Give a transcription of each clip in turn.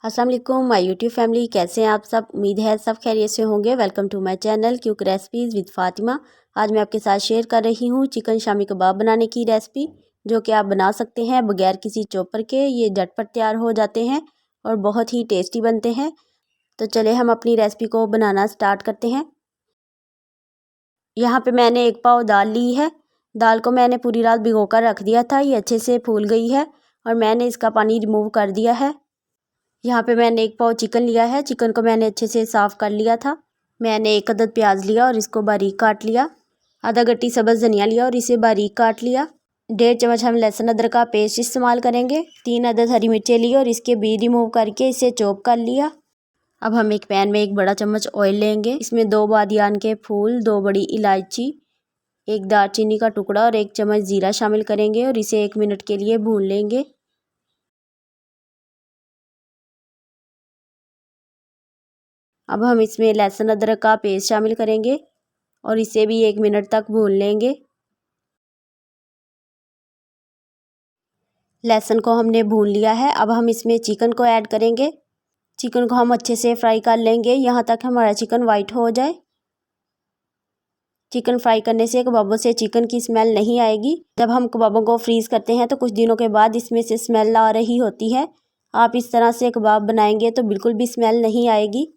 अस्सलाम वालेकुम my YouTube family, कैसे हैं आप सब। उम्मीद है सब खैरियत से होंगे। Welcome to my channel quick recipes with Fatima. आज मैं आपके साथ शेयर कर रही हूँ चिकन शामी कबाब बनाने की रेसिपी, जो कि आप बना सकते हैं बगैर किसी चॉपर के। ये झटपट तैयार हो जाते हैं और बहुत ही टेस्टी बनते हैं। तो चले हम अपनी रेसिपी को बनाना स्टार्ट करते हैं। यहाँ पर मैंने 1 पाव दाल ली है। दाल को मैंने पूरी रात भिगो कर रख दिया था। ये अच्छे से फूल गई है और मैंने इसका पानी रिमूव कर दिया है। यहाँ पे मैंने 1 पाव चिकन लिया है। चिकन को मैंने अच्छे से साफ़ कर लिया था। मैंने 1 अदद प्याज लिया और इसको बारीक काट लिया। आधा गट्टी सब्ज़ धनिया लिया और इसे बारीक काट लिया। 1.5 चम्मच हम लहसुन अदरक का पेस्ट इस्तेमाल करेंगे। 3 अदद हरी मिर्चें ली और इसके बी रिमूव करके इसे चॉप कर लिया। अब हम एक पैन में 1 बड़ा चम्मच ऑयल लेंगे। इसमें 2 बादियान के फूल, 2 बड़ी इलायची, 1 दालचीनी का टुकड़ा और 1 चम्मच ज़ीरा शामिल करेंगे और इसे 1 मिनट के लिए भून लेंगे। अब हम इसमें लहसुन अदरक का पेस्ट शामिल करेंगे और इसे भी 1 मिनट तक भून लेंगे। लहसुन को हमने भून लिया है। अब हम इसमें चिकन को ऐड करेंगे। चिकन को हम अच्छे से फ्राई कर लेंगे यहाँ तक हमारा चिकन वाइट हो जाए। चिकन फ्राई करने से कबाबों से चिकन की स्मेल नहीं आएगी। जब हम कबाबों को फ्रीज़ करते हैं तो कुछ दिनों के बाद इसमें से स्मेल आ रही होती है। आप इस तरह से कबाब बनाएंगे तो बिल्कुल भी स्मेल नहीं आएगी।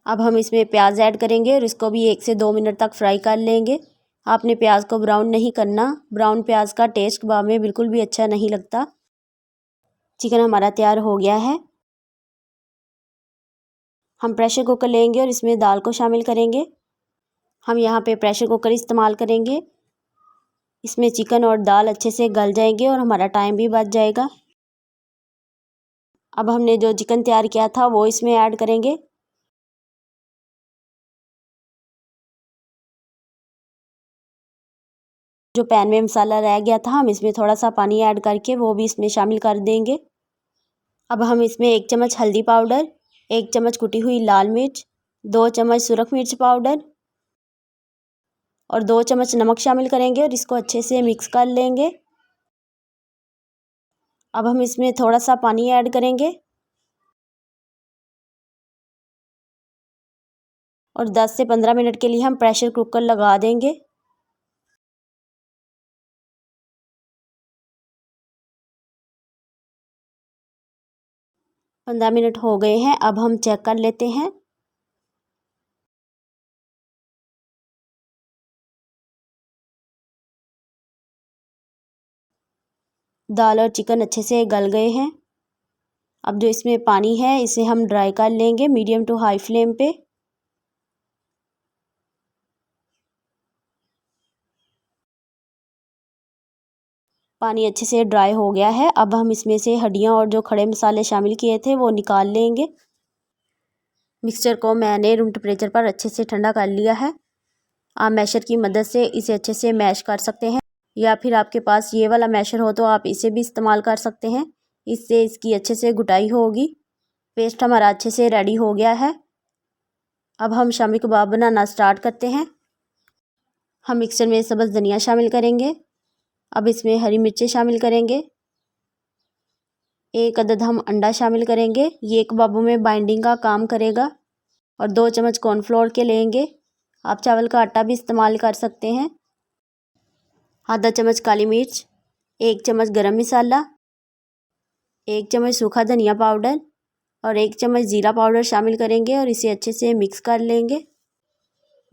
अब हम इसमें प्याज ऐड करेंगे और इसको भी 1 से 2 मिनट तक फ्राई कर लेंगे। आपने प्याज को ब्राउन नहीं करना। ब्राउन प्याज का टेस्ट कबाब में बिल्कुल भी अच्छा नहीं लगता। चिकन हमारा तैयार हो गया है। हम प्रेशर कुकर लेंगे और इसमें दाल को शामिल करेंगे। हम यहाँ पे प्रेशर कुकर इस्तेमाल करेंगे। इसमें चिकन और दाल अच्छे से गल जाएंगे और हमारा टाइम भी बच जाएगा। अब हमने जो चिकन तैयार किया था वो इसमें ऐड करेंगे। जो पैन में मसाला रह गया था हम इसमें थोड़ा सा पानी ऐड करके वो भी इसमें शामिल कर देंगे। अब हम इसमें 1 चम्मच हल्दी पाउडर, 1 चम्मच कुटी हुई लाल मिर्च, 2 चम्मच सुरख मिर्च पाउडर और 2 चम्मच नमक शामिल करेंगे और इसको अच्छे से मिक्स कर लेंगे। अब हम इसमें थोड़ा सा पानी ऐड करेंगे और 10 से 15 मिनट के लिए हम प्रेशर कुकर लगा देंगे। पंद्रह मिनट हो गए हैं। अब हम चेक कर लेते हैं। दाल और चिकन अच्छे से गल गए हैं। अब जो इसमें पानी है इसे हम ड्राई कर लेंगे मीडियम टू हाई फ्लेम पे। पानी अच्छे से ड्राई हो गया है। अब हम इसमें से हड्डियां और जो खड़े मसाले शामिल किए थे वो निकाल लेंगे। मिक्सचर को मैंने रूम टेम्परेचर पर अच्छे से ठंडा कर लिया है। आप मैशर की मदद से इसे अच्छे से मैश कर सकते हैं या फिर आपके पास ये वाला मैशर हो तो आप इसे भी इस्तेमाल कर सकते हैं। इससे इसकी अच्छे से गुटाई होगी। पेस्ट हमारा अच्छे से रेडी हो गया है। अब हम शामी कबाब बनाना स्टार्ट करते हैं। हम मिक्सचर में सब्ज़ धनिया शामिल करेंगे। अब इसमें हरी मिर्चें शामिल करेंगे। 1 अदद हम अंडा शामिल करेंगे। ये कबाबों में बाइंडिंग का काम करेगा। और 2 चम्मच कॉर्नफ्लोर के लेंगे। आप चावल का आटा भी इस्तेमाल कर सकते हैं। आधा चम्मच काली मिर्च, 1 चम्मच गरम मसाला, 1 चम्मच सूखा धनिया पाउडर और 1 चम्मच ज़ीरा पाउडर शामिल करेंगे और इसे अच्छे से मिक्स कर लेंगे।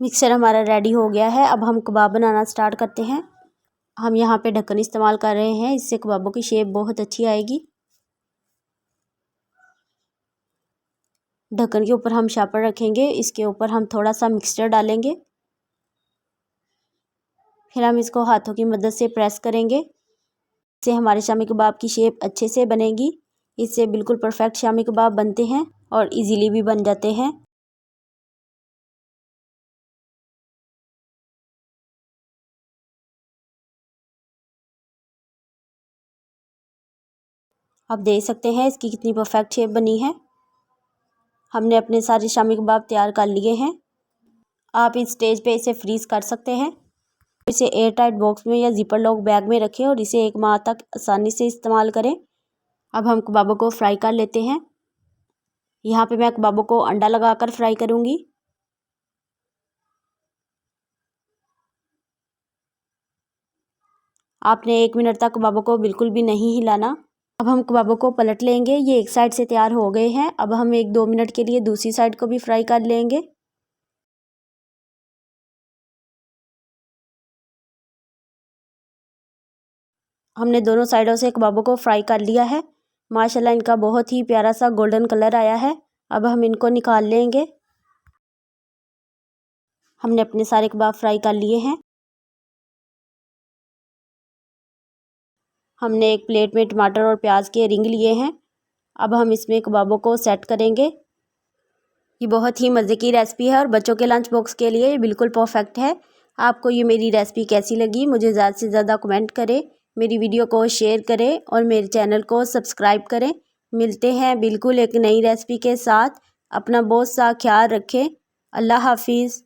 मिक्सचर हमारा रेडी हो गया है। अब हम कबाब बनाना स्टार्ट करते हैं। हम यहाँ पे ढक्कन इस्तेमाल कर रहे हैं, इससे कबाबों की शेप बहुत अच्छी आएगी। ढक्कन के ऊपर हम शापर रखेंगे। इसके ऊपर हम थोड़ा सा मिक्सचर डालेंगे। फिर हम इसको हाथों की मदद से प्रेस करेंगे। इससे हमारे शामी कबाब की शेप अच्छे से बनेगी। इससे बिल्कुल परफेक्ट शामी कबाब बनते हैं और इजीली भी बन जाते हैं। आप देख सकते हैं इसकी कितनी परफेक्ट शेप बनी है। हमने अपने सारे शामी कबाब तैयार कर लिए हैं। आप इस स्टेज पे इसे फ्रीज़ कर सकते हैं। इसे एयर टाइट बॉक्स में या जिपर लॉक बैग में रखें और इसे 1 माह तक आसानी से इस्तेमाल करें। अब हम कबाबों को फ्राई कर लेते हैं। यहाँ पे मैं कबाबों को अंडा लगाकर फ्राई करूँगी। आपने 1 मिनट तक कबाबों को बिल्कुल भी नहीं हिलाना। अब हम कबाबों को पलट लेंगे। ये एक साइड से तैयार हो गए हैं। अब हम 1-2 मिनट के लिए दूसरी साइड को भी फ्राई कर लेंगे। हमने दोनों साइडों से कबाबों को फ्राई कर लिया है। माशाल्लाह इनका बहुत ही प्यारा सा गोल्डन कलर आया है। अब हम इनको निकाल लेंगे। हमने अपने सारे कबाब फ्राई कर लिए हैं। हमने एक प्लेट में टमाटर और प्याज के रिंग लिए हैं। अब हम इसमें कबाबों को सेट करेंगे। ये बहुत ही मज़े की रेसिपी है और बच्चों के लंच बॉक्स के लिए ये बिल्कुल परफेक्ट है। आपको ये मेरी रेसिपी कैसी लगी मुझे ज़्यादा से ज़्यादा कमेंट करें, मेरी वीडियो को शेयर करें और मेरे चैनल को सब्सक्राइब करें। मिलते हैं बिल्कुल एक नई रेसिपी के साथ। अपना बहुत सा ख्याल रखें। अल्लाह हाफिज़।